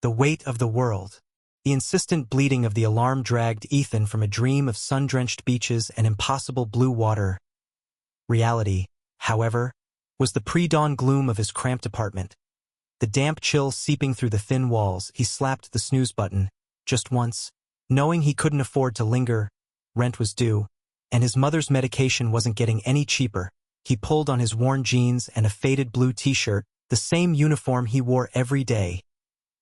The weight of the world. The insistent bleating of the alarm dragged Ethan from a dream of sun-drenched beaches and impossible blue water. Reality, however, was the pre-dawn gloom of his cramped apartment. The damp chill seeping through the thin walls, he slapped the snooze button, just once, knowing he couldn't afford to linger. Rent was due, and his mother's medication wasn't getting any cheaper. He pulled on his worn jeans and a faded blue t-shirt, the same uniform he wore every day.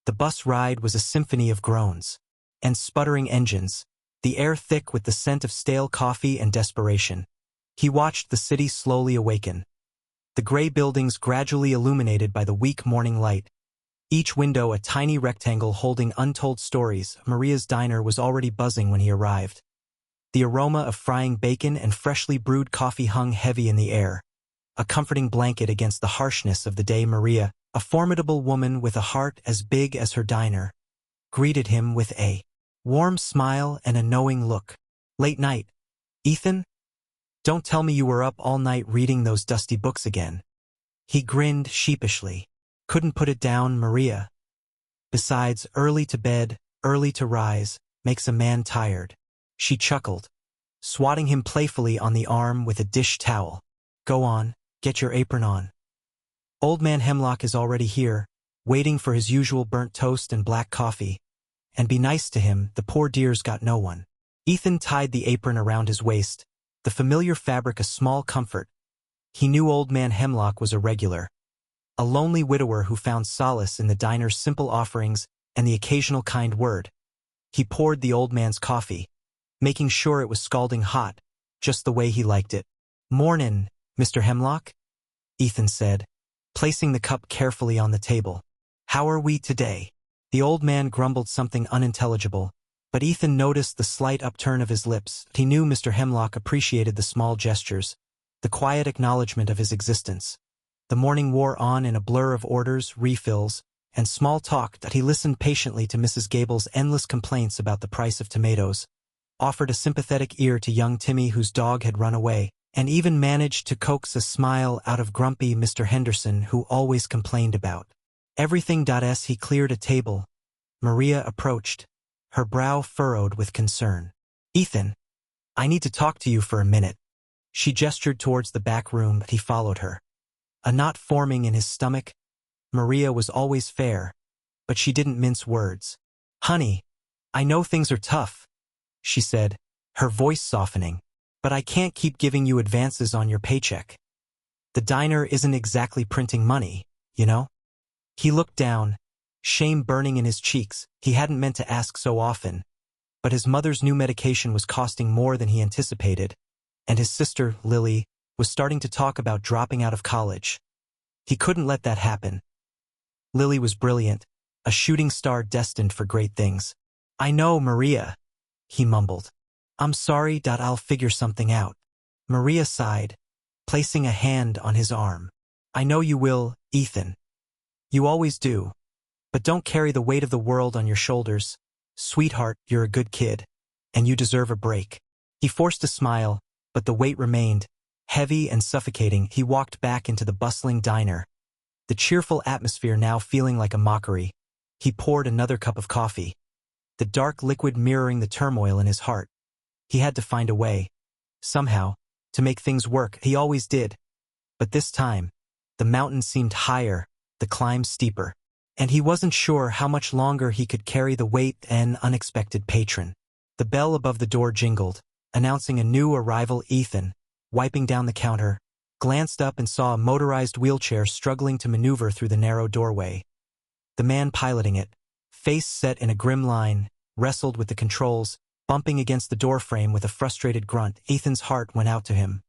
The bus ride was a symphony of groans and sputtering engines, the air thick with the scent of stale coffee and desperation. He watched the city slowly awaken. The gray buildings gradually illuminated by the weak morning light. Each window a tiny rectangle holding untold stories. Maria's diner was already buzzing when he arrived. The aroma of frying bacon and freshly brewed coffee hung heavy in the air, a comforting blanket against the harshness of the day. Maria, a formidable woman with a heart as big as her diner, greeted him with a warm smile and a knowing look. Late night, Ethan? Don't tell me you were up all night reading those dusty books again. He grinned sheepishly. Couldn't put it down, Maria. Besides, early to bed, early to rise, makes a man tired. She chuckled, swatting him playfully on the arm with a dish towel. Go on, get your apron on. Old Man Hemlock is already here, waiting for his usual burnt toast and black coffee. And be nice to him, the poor dear's got no one. Ethan tied the apron around his waist, the familiar fabric a small comfort. He knew Old Man Hemlock was a regular, a lonely widower who found solace in the diner's simple offerings and the occasional kind word. He poured the old man's coffee, making sure it was scalding hot, just the way he liked it. Mornin', Mr. Hemlock? Ethan said, placing the cup carefully on the table. How are we today? The old man grumbled something unintelligible, but Ethan noticed the slight upturn of his lips. He knew Mr. Hemlock appreciated the small gestures, the quiet acknowledgement of his existence. The morning wore on in a blur of orders, refills, and small talk that he listened patiently to Mrs. Gable's endless complaints about the price of tomatoes, offered a sympathetic ear to young Timmy whose dog had run away, and even managed to coax a smile out of grumpy Mr. Henderson who always complained about everything. As he cleared a table, Maria approached, her brow furrowed with concern. Ethan, I need to talk to you for a minute. She gestured towards the back room, but he followed her. A knot forming in his stomach. Maria was always fair, but she didn't mince words. Honey, I know things are tough, she said, her voice softening, but I can't keep giving you advances on your paycheck. The diner isn't exactly printing money, you know? He looked down, shame burning in his cheeks. He hadn't meant to ask so often, but his mother's new medication was costing more than he anticipated, and his sister, Lily, was starting to talk about dropping out of college. He couldn't let that happen. Lily was brilliant, a shooting star destined for great things. I know, Maria, he mumbled. I'm sorry. I'll figure something out. Maria sighed, placing a hand on his arm. I know you will, Ethan. You always do. But don't carry the weight of the world on your shoulders. Sweetheart, you're a good kid, and you deserve a break. He forced a smile, but the weight remained, heavy and suffocating. He walked back into the bustling diner, the cheerful atmosphere now feeling like a mockery. He poured another cup of coffee, the dark liquid mirroring the turmoil in his heart. He had to find a way, somehow, to make things work. He always did. But this time, the mountain seemed higher, the climb steeper, and he wasn't sure how much longer he could carry the weight. An unexpected patron. The bell above the door jingled, announcing a new arrival. Ethan, wiping down the counter, glanced up and saw a motorized wheelchair struggling to maneuver through the narrow doorway. The man piloting it, face set in a grim line, wrestled with the controls, bumping against the doorframe with a frustrated grunt. Ethan's heart went out to him.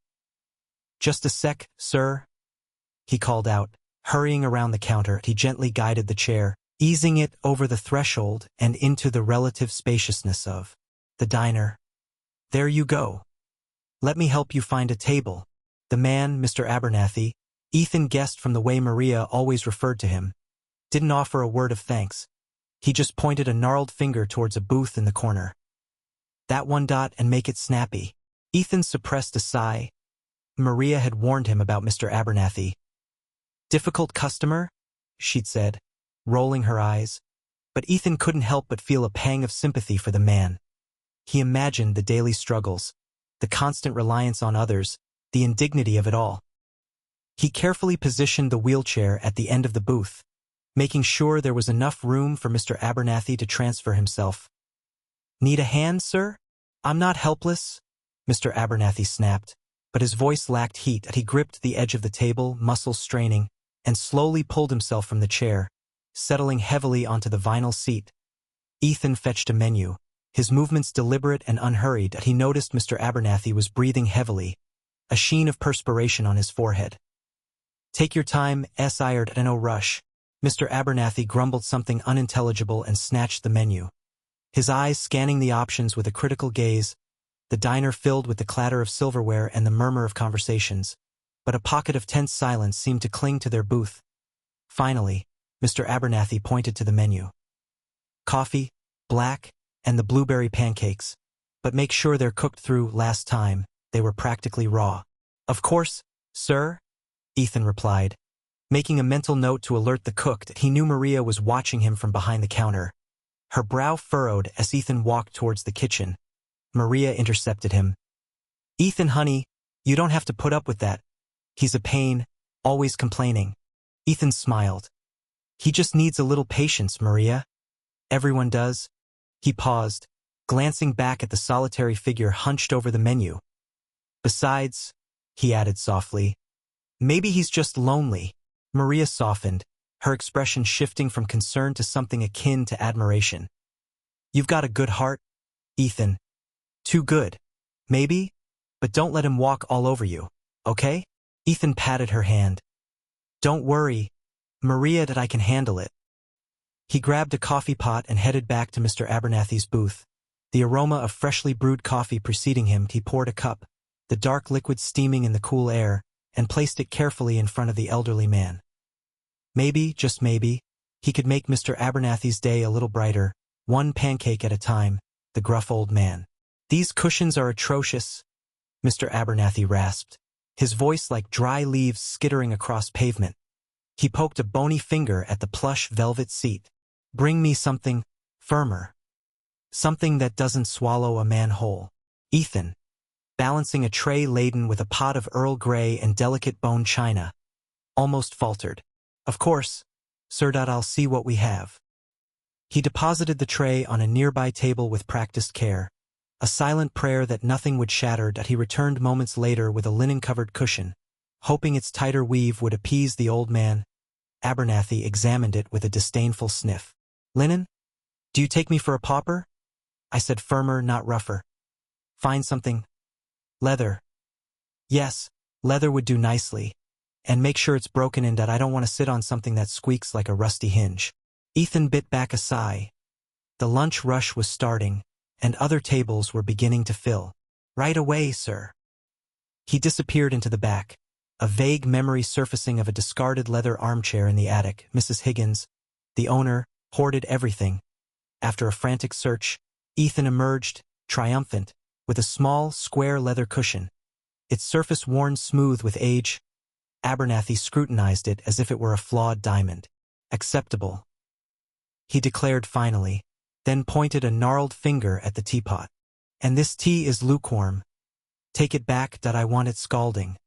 Just a sec, sir, he called out, hurrying around the counter. He gently guided the chair, easing it over the threshold and into the relative spaciousness of the diner. There you go. Let me help you find a table. The man, Mr. Abernathy, Ethan guessed from the way Maria always referred to him, didn't offer a word of thanks. He just pointed a gnarled finger towards a booth in the corner. That one. And make it snappy. Ethan suppressed a sigh. Maria had warned him about Mr. Abernathy. Difficult customer? She'd said, rolling her eyes. But Ethan couldn't help but feel a pang of sympathy for the man. He imagined the daily struggles, the constant reliance on others, the indignity of it all. He carefully positioned the wheelchair at the end of the booth, making sure there was enough room for Mr. Abernathy to transfer himself. "Need a hand, sir? I'm not helpless," Mr. Abernathy snapped, but his voice lacked heat as he gripped the edge of the table, muscles straining, and slowly pulled himself from the chair, settling heavily onto the vinyl seat. Ethan fetched a menu, his movements deliberate and unhurried as he noticed Mr. Abernathy was breathing heavily, a sheen of perspiration on his forehead. "Take your time, sired, and no rush." Mr. Abernathy grumbled something unintelligible and snatched the menu. His eyes scanning the options with a critical gaze, the diner filled with the clatter of silverware and the murmur of conversations, but a pocket of tense silence seemed to cling to their booth. Finally, Mr. Abernathy pointed to the menu. "Coffee, black, and the blueberry pancakes, but make sure they're cooked through. Last time, they were practically raw." "Of course, sir," Ethan replied, making a mental note to alert the cook that he knew Maria was watching him from behind the counter. Her brow furrowed as Ethan walked towards the kitchen. Maria intercepted him. "Ethan, honey, you don't have to put up with that. He's a pain, always complaining." Ethan smiled. "He just needs a little patience, Maria. Everyone does." He paused, glancing back at the solitary figure hunched over the menu. "Besides," he added softly, "maybe he's just lonely." Maria softened, her expression shifting from concern to something akin to admiration. "You've got a good heart, Ethan. Too good, maybe, but don't let him walk all over you, okay?" Ethan patted her hand. "Don't worry, Maria, that I can handle it." He grabbed a coffee pot and headed back to Mr. Abernathy's booth. The aroma of freshly brewed coffee preceding him, he poured a cup, the dark liquid steaming in the cool air, and placed it carefully in front of the elderly man. Maybe, just maybe, he could make Mr. Abernathy's day a little brighter, one pancake at a time, the gruff old man. "These cushions are atrocious," Mr. Abernathy rasped, his voice like dry leaves skittering across pavement. He poked a bony finger at the plush velvet seat. "Bring me something firmer. Something that doesn't swallow a man whole." Ethan, balancing a tray laden with a pot of Earl Grey and delicate bone china, almost faltered. "Of course, sir. I'll see what we have." He deposited the tray on a nearby table with practiced care, a silent prayer that nothing would shatter. That he returned moments later with a linen-covered cushion, hoping its tighter weave would appease the old man. Abernathy examined it with a disdainful sniff. "Linen? Do you take me for a pauper?" I said, firmer, not rougher. "Find something. Leather." "Yes, leather would do nicely. And make sure it's broken in. That I don't want to sit on something that squeaks like a rusty hinge." Ethan bit back a sigh. The lunch rush was starting, and other tables were beginning to fill. "Right away, sir." He disappeared into the back, a vague memory surfacing of a discarded leather armchair in the attic. Mrs. Higgins, the owner, hoarded everything. After a frantic search, Ethan emerged, triumphant, with a small, square leather cushion, its surface worn smooth with age. Abernathy scrutinized it as if it were a flawed diamond. "Acceptable," he declared finally, then pointed a gnarled finger at the teapot. "And this tea is lukewarm. Take it back. I want it scalding.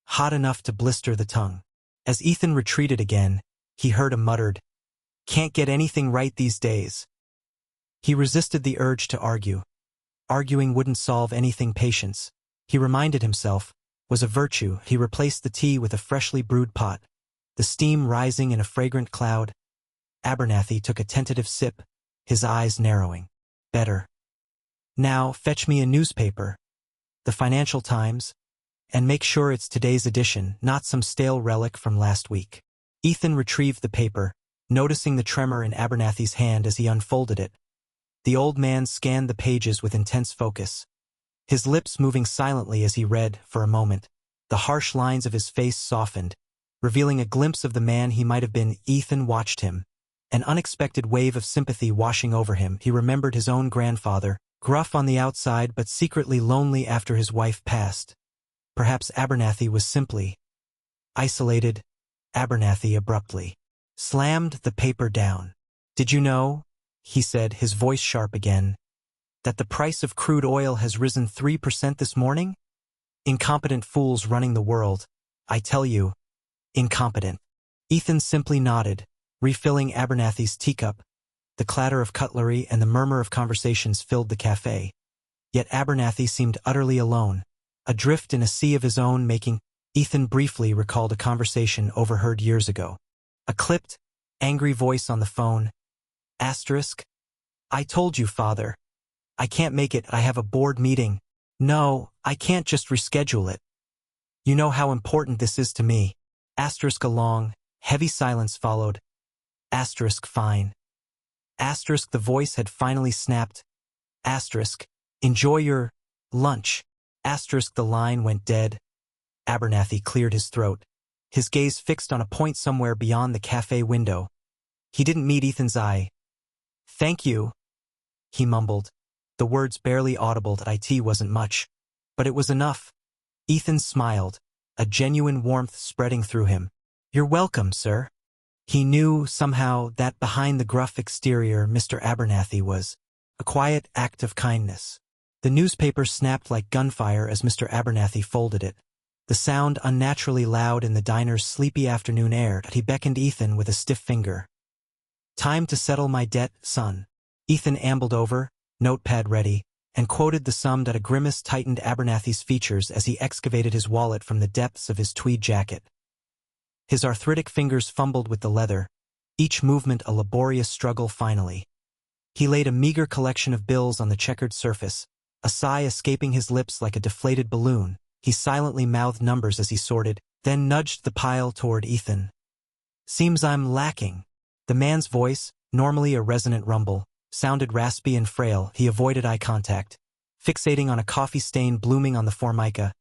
Hot enough to blister the tongue." As Ethan retreated again, he heard a muttered, "Can't get anything right these days." He resisted the urge to argue. Arguing wouldn't solve anything. Patience, he reminded himself, was a virtue. He replaced the tea with a freshly brewed pot, the steam rising in a fragrant cloud. Abernathy took a tentative sip, his eyes narrowing. "Better. Now fetch me a newspaper, the Financial Times, and make sure it's today's edition, not some stale relic from last week." Ethan retrieved the paper, noticing the tremor in Abernathy's hand as he unfolded it. The old man scanned the pages with intense focus, his lips moving silently as he read. For a moment, the harsh lines of his face softened, revealing a glimpse of the man he might have been. Ethan watched him, an unexpected wave of sympathy washing over him. He remembered his own grandfather, gruff on the outside but secretly lonely after his wife passed. Perhaps Abernathy was simply isolated. Abernathy abruptly slammed the paper down. "Did you know," he said, his voice sharp again, "that the price of crude oil has risen 3% this morning? Incompetent fools running the world. I tell you, incompetent." Ethan simply nodded, refilling Abernathy's teacup. The clatter of cutlery and the murmur of conversations filled the cafe. Yet Abernathy seemed utterly alone, adrift in a sea of his own making. Ethan briefly recalled a conversation overheard years ago. A clipped, angry voice on the phone. Asterisk. "I told you, Father. I can't make it. I have a board meeting. No, I can't just reschedule it. You know how important this is to me." Asterisk. A long, heavy silence followed. Asterisk. Fine. Asterisk. The voice had finally snapped. Asterisk. Enjoy your lunch. Asterisk. The line went dead. Abernathy cleared his throat, his gaze fixed on a point somewhere beyond the cafe window. He didn't meet Ethan's eye. "Thank you," he mumbled. The words barely audible to it wasn't much, but it was enough. Ethan smiled, a genuine warmth spreading through him. "You're welcome, sir." He knew, somehow, that behind the gruff exterior Mr. Abernathy was a quiet act of kindness. The newspaper snapped like gunfire as Mr. Abernathy folded it, the sound unnaturally loud in the diner's sleepy afternoon air. He beckoned Ethan with a stiff finger. "Time to settle my debt, son." Ethan ambled over, notepad ready, and quoted the sum. A grimace tightened Abernathy's features as he excavated his wallet from the depths of his tweed jacket. His arthritic fingers fumbled with the leather, each movement a laborious struggle. Finally, he laid a meager collection of bills on the checkered surface, a sigh escaping his lips like a deflated balloon. He silently mouthed numbers as he sorted, then nudged the pile toward Ethan. "Seems I'm lacking." The man's voice, normally a resonant rumble, sounded raspy and frail. He avoided eye contact, fixating on a coffee stain blooming on the formica.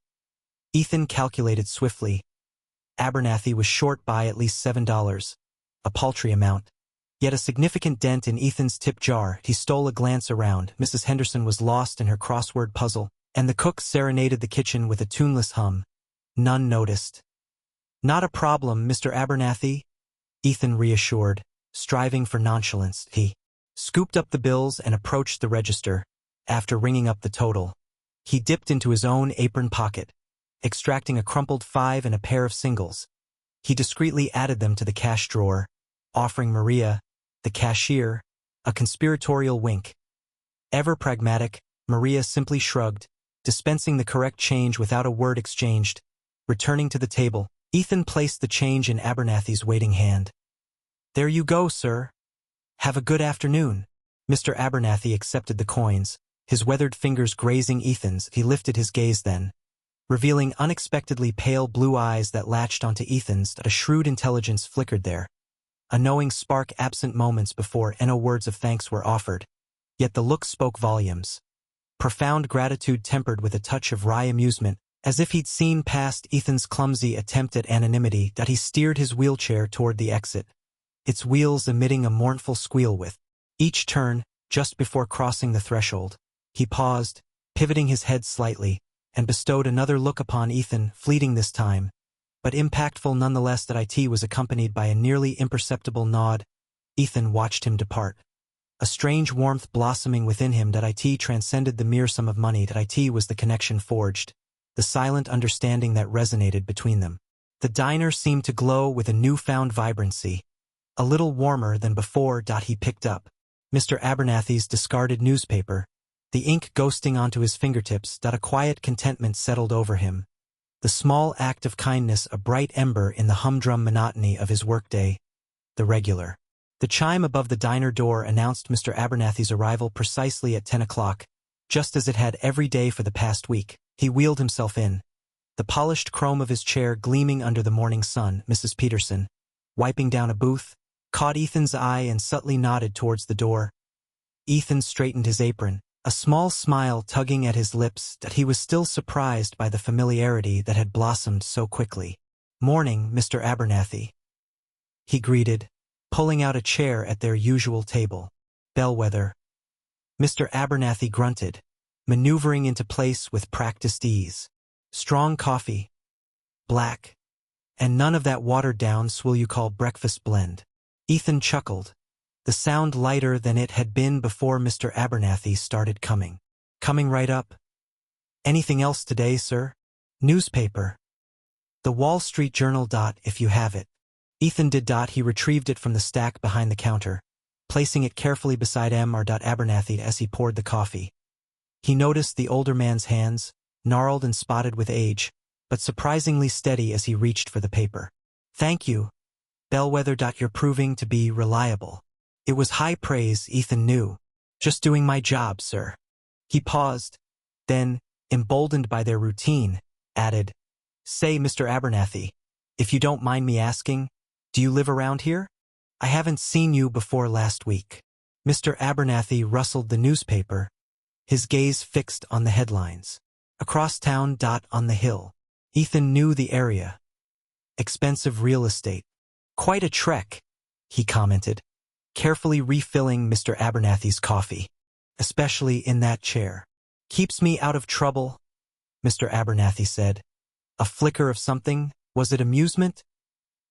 Ethan calculated swiftly. Abernathy was short by at least $7, a paltry amount, yet a significant dent in Ethan's tip jar. He stole a glance around. Mrs. Henderson was lost in her crossword puzzle, and the cook serenaded the kitchen with a tuneless hum. None noticed. "Not a problem, Mr. Abernathy," Ethan reassured, striving for nonchalance. He scooped up the bills and approached the register. After ringing up the total, he dipped into his own apron pocket, extracting a crumpled 5 and a pair of singles. He discreetly added them to the cash drawer, offering Maria, the cashier, a conspiratorial wink. Ever pragmatic, Maria simply shrugged, dispensing the correct change without a word exchanged. Returning to the table, Ethan placed the change in Abernathy's waiting hand. "There you go, sir. Have a good afternoon." Mr. Abernathy accepted the coins, his weathered fingers grazing Ethan's. He lifted his gaze then, revealing unexpectedly pale blue eyes that latched onto Ethan's. A shrewd intelligence flickered there, a knowing spark absent moments before no words of thanks were offered. Yet the look spoke volumes. Profound gratitude tempered with a touch of wry amusement, as if he'd seen past Ethan's clumsy attempt at anonymity. He steered his wheelchair toward the exit, its wheels emitting a mournful squeal with each turn. Just before crossing the threshold, he paused, pivoting his head slightly, and bestowed another look upon Ethan, fleeting this time, but impactful nonetheless. It was accompanied by a nearly imperceptible nod. Ethan watched him depart, a strange warmth blossoming within him. It transcended the mere sum of money. It was the connection forged, the silent understanding that resonated between them. The diner seemed to glow with a newfound vibrancy, a little warmer than before. He picked up Mr. Abernathy's discarded newspaper, the ink ghosting onto his fingertips. A quiet contentment settled over him, the small act of kindness a bright ember in the humdrum monotony of his workday. The regular. The chime above the diner door announced Mr. Abernathy's arrival precisely at 10 o'clock, just as it had every day for the past week. He wheeled himself in, the polished chrome of his chair gleaming under the morning sun. Mrs. Peterson, wiping down a booth, caught Ethan's eye and subtly nodded towards the door. Ethan straightened his apron, a small smile tugging at his lips. He was still surprised by the familiarity that had blossomed so quickly. "Morning, Mr. Abernathy," he greeted, pulling out a chair at their usual table. "Bellwether." Mr. Abernathy grunted, maneuvering into place with practiced ease. "Strong coffee. Black. And none of that watered-down swill you call breakfast blend." Ethan chuckled, the sound lighter than it had been before Mr. Abernathy started coming. Coming right up. Anything else today, sir? Newspaper. The Wall Street Journal. If you have it. Ethan did. He retrieved it from the stack behind the counter, placing it carefully beside Mr. Abernathy as he poured the coffee. He noticed the older man's hands, gnarled and spotted with age, but surprisingly steady as he reached for the paper. Thank you, Bellwether. You're proving to be reliable. It was high praise, Ethan knew. Just doing my job, sir. He paused, then, emboldened by their routine, added, Say, Mr. Abernathy, if you don't mind me asking, do you live around here? I haven't seen you before last week. Mr. Abernathy rustled the newspaper, his gaze fixed on the headlines. Across town. On the hill. Ethan knew the area. Expensive real estate. Quite a trek, he commented, carefully refilling Mr. Abernathy's coffee. Especially in that chair. Keeps me out of trouble, Mr. Abernathy said. A flicker of something, was it amusement?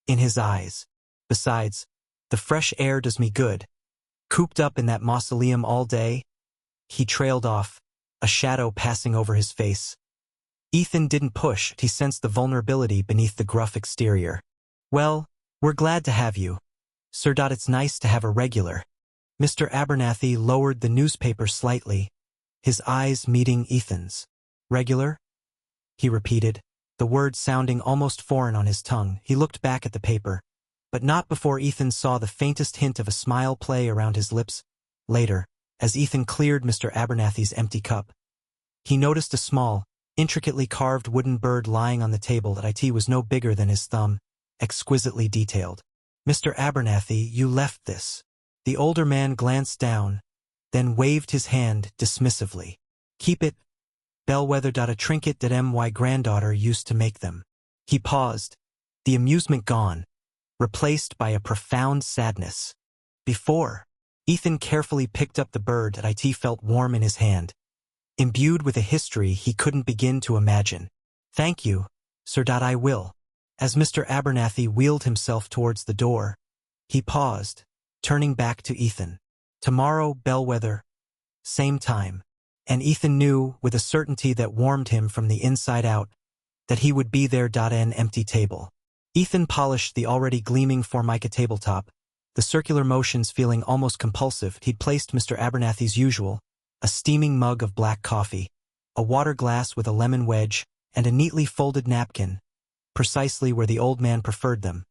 In his eyes. Besides, the fresh air does me good. Cooped up in that mausoleum all day? He trailed off, a shadow passing over his face. Ethan didn't push. He sensed the vulnerability beneath the gruff exterior. Well, we're glad to have you, sir. It's nice to have a regular. Mr. Abernathy lowered the newspaper slightly, his eyes meeting Ethan's. Regular? He repeated, the word sounding almost foreign on his tongue. He looked back at the paper, but not before Ethan saw the faintest hint of a smile play around his lips. Later, as Ethan cleared Mr. Abernathy's empty cup, he noticed a small, intricately carved wooden bird lying on the table that was no bigger than his thumb, exquisitely detailed. Mr. Abernathy, you left this. The older man glanced down, then waved his hand dismissively. Keep it, Bellwether. A trinket that my granddaughter used to make them. He paused, the amusement gone, replaced by a profound sadness. Before, Ethan carefully picked up the bird that felt warm in his hand, imbued with a history he couldn't begin to imagine. Thank you, sir. I will. As Mr. Abernathy wheeled himself towards the door, he paused, turning back to Ethan. Tomorrow, Bellwether. Same time. And Ethan knew, with a certainty that warmed him from the inside out, that he would be there. An empty table. Ethan polished the already gleaming Formica tabletop, the circular motions feeling almost compulsive. He'd placed Mr. Abernathy's usual, a steaming mug of black coffee, a water glass with a lemon wedge, and a neatly folded napkin, precisely where the old man preferred them.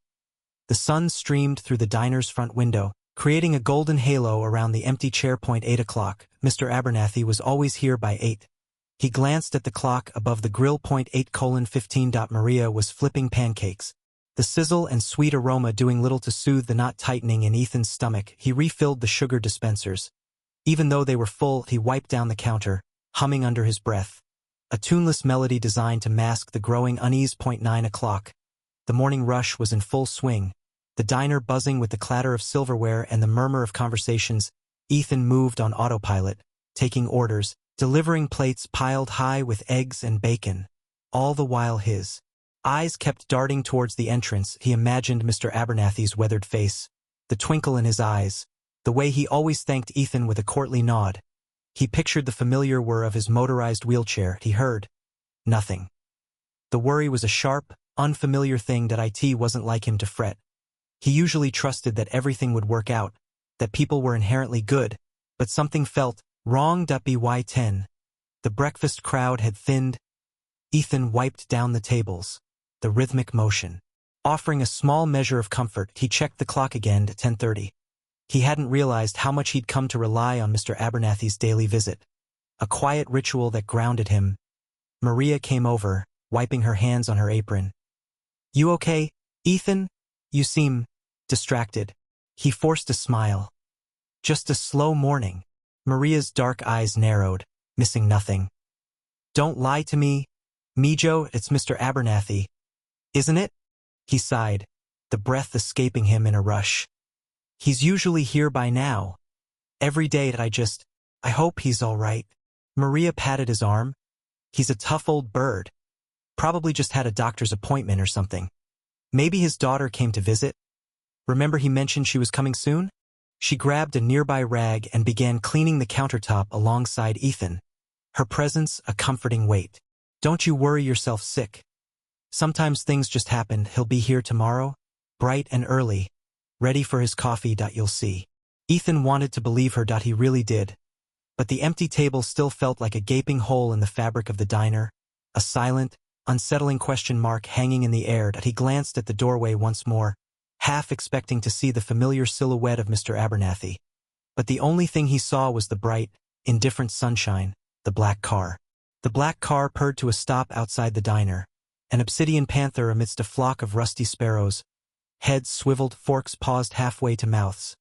The sun streamed through the diner's front window, creating a golden halo around the empty chair. 8 o'clock. Mr. Abernathy was always here by 8. He glanced at the clock above the grill. 8:15. Maria was flipping pancakes, the sizzle and sweet aroma doing little to soothe the knot tightening in Ethan's stomach. He refilled the sugar dispensers. Even though they were full, he wiped down the counter, humming under his breath, a tuneless melody designed to mask the growing unease. 9 o'clock. The morning rush was in full swing, the diner buzzing with the clatter of silverware and the murmur of conversations. Ethan moved on autopilot, taking orders, delivering plates piled high with eggs and bacon. All the while his eyes kept darting towards the entrance. He imagined Mr. Abernathy's weathered face, the twinkle in his eyes, the way he always thanked Ethan with a courtly nod. He pictured the familiar whir of his motorized wheelchair. He heard nothing. The worry was a sharp, unfamiliar thing that wasn't like him to fret. He usually trusted that everything would work out, that people were inherently good, but something felt wrong. By 10. The breakfast crowd had thinned. Ethan wiped down the tables, the rhythmic motion. Offering a small measure of comfort, he checked the clock again at 10:30. He hadn't realized how much he'd come to rely on Mr. Abernathy's daily visit, a quiet ritual that grounded him. Maria came over, wiping her hands on her apron. You okay, Ethan? You seem distracted. He forced a smile. Just a slow morning. Maria's dark eyes narrowed, missing nothing. Don't lie to me, Mijo. It's Mr. Abernathy, isn't it? He sighed, the breath escaping him in a rush. He's usually here by now. Every day I hope he's all right. Maria patted his arm. He's a tough old bird. Probably just had a doctor's appointment or something. Maybe his daughter came to visit. Remember he mentioned she was coming soon? She grabbed a nearby rag and began cleaning the countertop alongside Ethan, her presence a comforting weight. Don't you worry yourself sick. Sometimes things just happen. He'll be here tomorrow, bright and early, ready for his coffee. You'll see. Ethan wanted to believe her. He really did. But the empty table still felt like a gaping hole in the fabric of the diner, a silent, unsettling question mark hanging in the air. He glanced at the doorway once more, half expecting to see the familiar silhouette of Mr. Abernathy. But the only thing he saw was the bright, indifferent sunshine, the black car. The black car purred to a stop outside the diner, an obsidian panther amidst a flock of rusty sparrows, heads swiveled, forks paused halfway to mouths.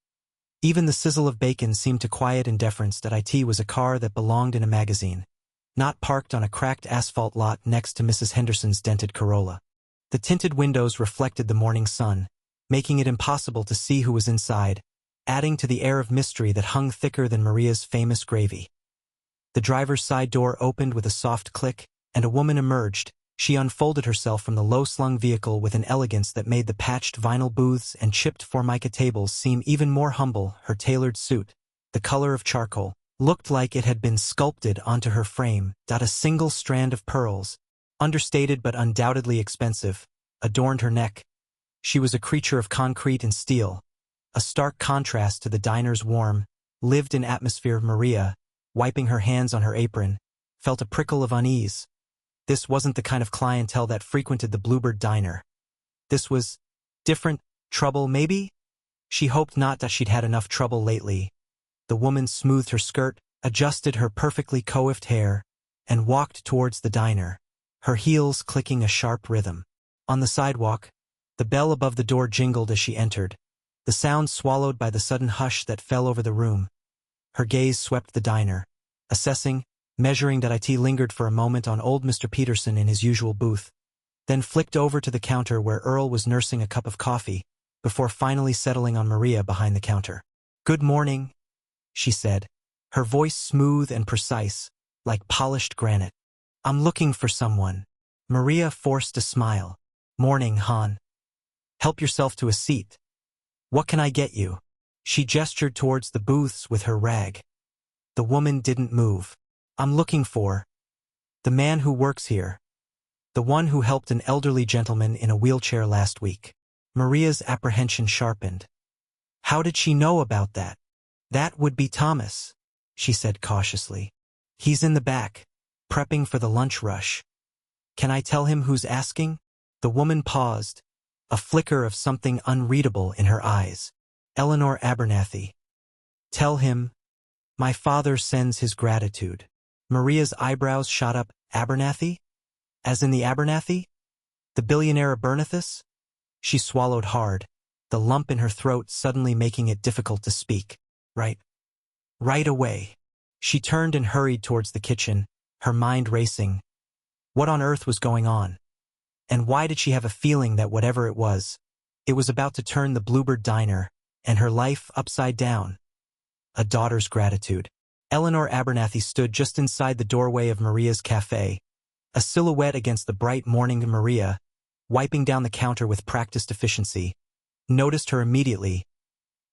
Even the sizzle of bacon seemed to quiet in deference that it was a car that belonged in a magazine, not parked on a cracked asphalt lot next to Mrs. Henderson's dented Corolla. The tinted windows reflected the morning sun, making it impossible to see who was inside, adding to the air of mystery that hung thicker than Maria's famous gravy. The driver's side door opened with a soft click, and a woman emerged. She unfolded herself from the low-slung vehicle with an elegance that made the patched vinyl booths and chipped formica tables seem even more humble. Her tailored suit, the color of charcoal, looked like it had been sculpted onto her frame. A single strand of pearls, understated but undoubtedly expensive, adorned her neck. She was a creature of concrete and steel, a stark contrast to the diner's warm, lived-in atmosphere. Maria, wiping her hands on her apron, felt a prickle of unease. This wasn't the kind of clientele that frequented the Bluebird diner. This was different. Trouble, maybe? She hoped not. That she'd had enough trouble lately. The woman smoothed her skirt, adjusted her perfectly coiffed hair, and walked towards the diner, her heels clicking a sharp rhythm. On the sidewalk, the bell above the door jingled as she entered, the sound swallowed by the sudden hush that fell over the room. Her gaze swept the diner, assessing, measuring. It lingered for a moment on old Mr. Peterson in his usual booth, then flicked over to the counter where Earl was nursing a cup of coffee, before finally settling on Maria behind the counter. "Good morning," she said, her voice smooth and precise, like polished granite. "I'm looking for someone." Maria forced a smile. "Morning, hon. Help yourself to a seat. What can I get you?" She gestured towards the booths with her rag. The woman didn't move. "I'm looking for the man who works here. The one who helped an elderly gentleman in a wheelchair last week." Maria's apprehension sharpened. How did she know about that? "That would be Thomas," she said cautiously. "He's in the back, prepping for the lunch rush. Can I tell him who's asking?" The woman paused, a flicker of something unreadable in her eyes. "Eleanor Abernathy. Tell him, my father sends his gratitude." Maria's eyebrows shot up. "Abernathy? As in the Abernathy? The billionaire Abernathy?" She swallowed hard, the lump in her throat suddenly making it difficult to speak. Right away." She turned and hurried towards the kitchen, her mind racing. What on earth was going on? And why did she have a feeling that whatever it was about to turn the Bluebird diner and her life upside down? A daughter's gratitude. Eleanor Abernathy stood just inside the doorway of Maria's cafe, a silhouette against the bright morning. Maria, wiping down the counter with practiced efficiency, noticed her immediately.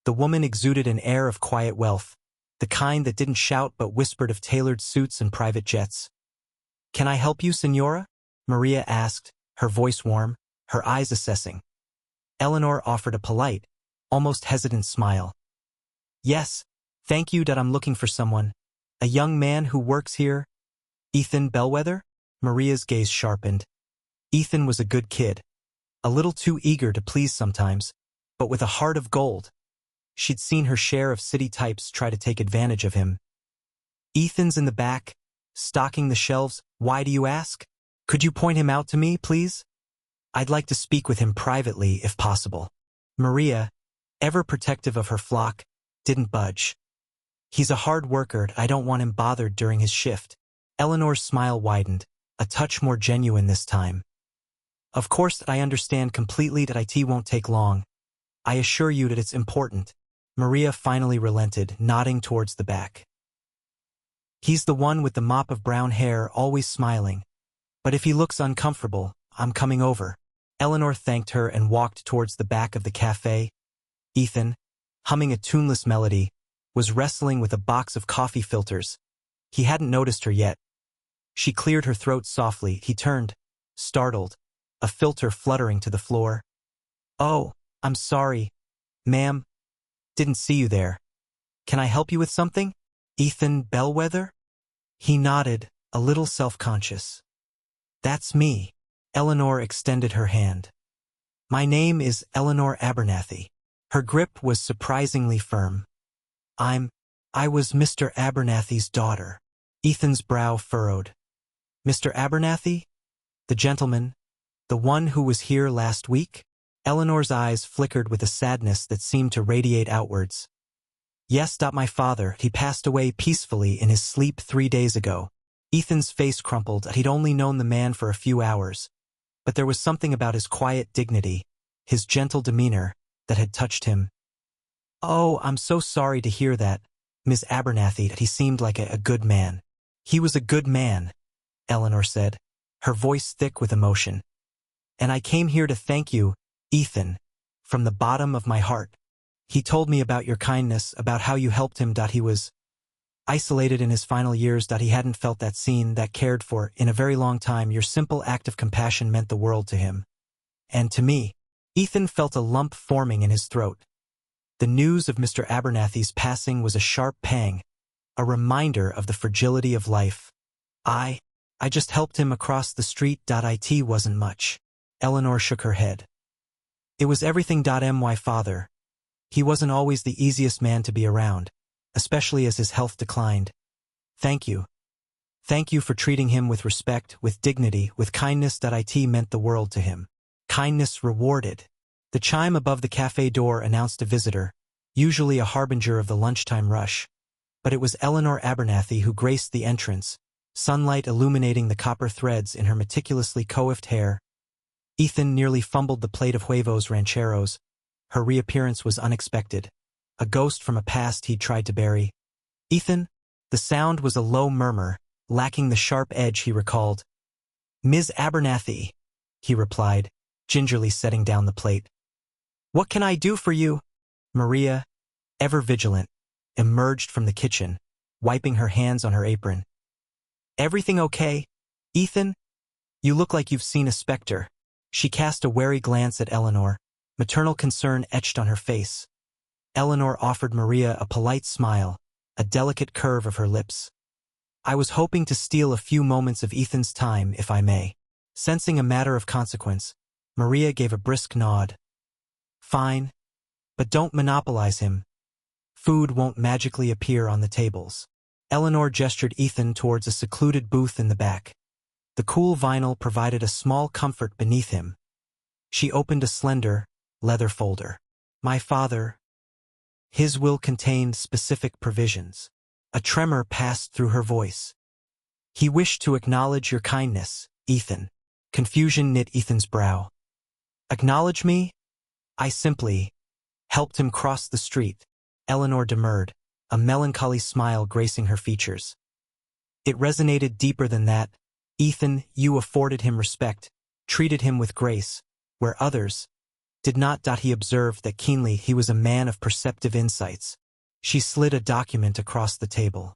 The woman exuded an air of quiet wealth, the kind that didn't shout but whispered of tailored suits and private jets. "Can I help you, Senora?" Maria asked, her voice warm, her eyes assessing. Eleanor offered a polite, almost hesitant smile. "Yes, thank you. I'm looking for someone. A young man who works here." "Ethan Bellwether?" Maria's gaze sharpened. Ethan was a good kid, a little too eager to please sometimes, but with a heart of gold. She'd seen her share of city types try to take advantage of him. "Ethan's in the back, stocking the shelves. Why do you ask? Could you point him out to me, please? I'd like to speak with him privately, if possible." Maria, ever protective of her flock, didn't budge. "He's a hard worker. I don't want him bothered during his shift." Eleanor's smile widened, a touch more genuine this time. "Of course I understand completely. It won't take long. I assure you that it's important." Maria finally relented, nodding towards the back. "He's the one with the mop of brown hair, always smiling. But if he looks uncomfortable, I'm coming over." Eleanor thanked her and walked towards the back of the cafe. "Ethan, humming a tuneless melody, was wrestling with a box of coffee filters. He hadn't noticed her yet. She cleared her throat softly. He turned, startled, a filter fluttering to the floor. "Oh, I'm sorry, ma'am. Didn't see you there. Can I help you with something? Ethan Bellwether?" He nodded, a little self-conscious. "That's me." Eleanor extended her hand. "My name is Eleanor Abernathy." Her grip was surprisingly firm. I was Mr. Abernathy's daughter." Ethan's brow furrowed. "Mr. Abernathy? The gentleman? The one who was here last week?" Eleanor's eyes flickered with a sadness that seemed to radiate outwards. "Yes, my father. He passed away peacefully in his sleep 3 days ago." Ethan's face crumpled. He'd only known the man for a few hours, but there was something about his quiet dignity, his gentle demeanor, that had touched him. "Oh, I'm so sorry to hear that, Miss Abernathy. He seemed like a good man." "He was a good man," Eleanor said, her voice thick with emotion. "And I came here to thank you, Ethan, from the bottom of my heart. He told me about your kindness, about how you helped him. He was isolated in his final years. He hadn't felt that seen, that cared for, in a very long time. Your simple act of compassion meant the world to him. And to me." Ethan felt a lump forming in his throat. The news of Mr. Abernathy's passing was a sharp pang, a reminder of the fragility of life. I just helped him across the street. It wasn't much." Eleanor shook her head. "It was everything. My father. He wasn't always the easiest man to be around, especially as his health declined. Thank you. Thank you for treating him with respect, with dignity, with kindness. It meant the world to him." Kindness rewarded. The chime above the cafe door announced a visitor, usually a harbinger of the lunchtime rush. But it was Eleanor Abernathy who graced the entrance, sunlight illuminating the copper threads in her meticulously coiffed hair. Ethan nearly fumbled the plate of huevos rancheros. Her reappearance was unexpected, a ghost from a past he'd tried to bury. "Ethan?" The sound was a low murmur, lacking the sharp edge he recalled. "Ms. Abernathy," he replied, gingerly setting down the plate. "What can I do for you?" Maria, ever vigilant, emerged from the kitchen, wiping her hands on her apron. "Everything okay, Ethan? You look like you've seen a specter." She cast a wary glance at Eleanor, maternal concern etched on her face. Eleanor offered Maria a polite smile, a delicate curve of her lips. "I was hoping to steal a few moments of Ethan's time, if I may." Sensing a matter of consequence, Maria gave a brisk nod. "Fine, but don't monopolize him. Food won't magically appear on the tables." Eleanor gestured Ethan towards a secluded booth in the back. The cool vinyl provided a small comfort beneath him. She opened a slender, leather folder. "My father, his will contained specific provisions." A tremor passed through her voice. "He wished to acknowledge your kindness, Ethan." Confusion knit Ethan's brow. "Acknowledge me? I simply helped him cross the street." Eleanor demurred, a melancholy smile gracing her features. "It resonated deeper than that. Ethan, you afforded him respect, treated him with grace, where others did not. He observed that keenly. He was a man of perceptive insights." She slid a document across the table.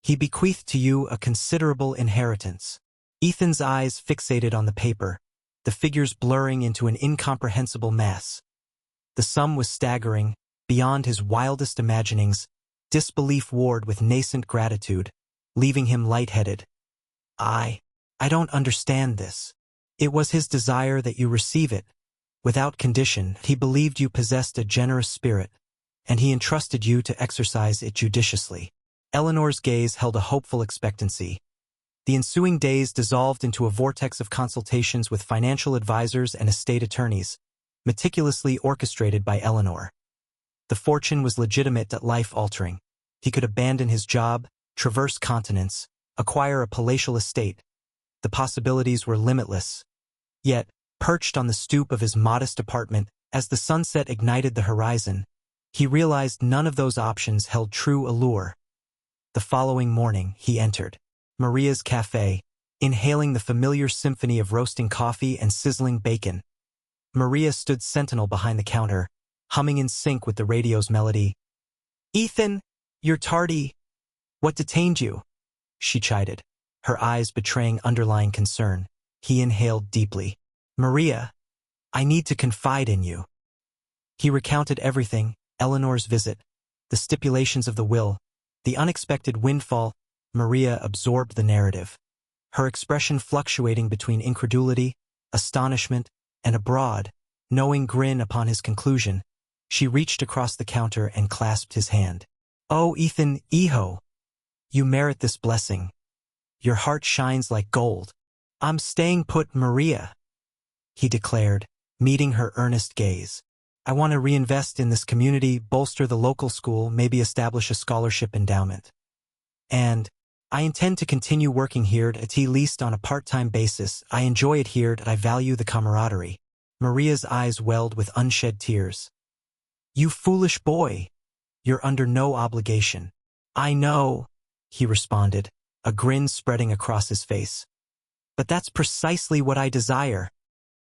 "He bequeathed to you a considerable inheritance." Ethan's eyes fixated on the paper, the figures blurring into an incomprehensible mass. The sum was staggering, beyond his wildest imaginings. Disbelief warred with nascent gratitude, leaving him lightheaded. I don't understand this." "It was his desire that you receive it, without condition. He believed you possessed a generous spirit, and he entrusted you to exercise it judiciously." Eleanor's gaze held a hopeful expectancy. The ensuing days dissolved into a vortex of consultations with financial advisors and estate attorneys, meticulously orchestrated by Eleanor. The fortune was legitimate, life-altering. He could abandon his job, traverse continents, acquire a palatial estate. The possibilities were limitless. Yet, perched on the stoop of his modest apartment, as the sunset ignited the horizon, he realized none of those options held true allure. The following morning, he entered Maria's cafe, inhaling the familiar symphony of roasting coffee and sizzling bacon. Maria stood sentinel behind the counter, humming in sync with the radio's melody. "Ethan, you're tardy. What detained you?" she chided, her eyes betraying underlying concern. He inhaled deeply. "Maria, I need to confide in you." He recounted everything: Eleanor's visit, the stipulations of the will, the unexpected windfall. Maria absorbed the narrative, her expression fluctuating between incredulity, astonishment, and a broad, knowing grin upon his conclusion. She reached across the counter and clasped his hand. "Oh, Ethan, Eho, you merit this blessing. Your heart shines like gold." "I'm staying put, Maria," he declared, meeting her earnest gaze. "I want to reinvest in this community, bolster the local school, maybe establish a scholarship endowment. And I intend to continue working here at least on a part-time basis. I enjoy it here and I value the camaraderie." Maria's eyes welled with unshed tears. "You foolish boy. You're under no obligation." "I know," he responded, a grin spreading across his face. "But that's precisely what I desire.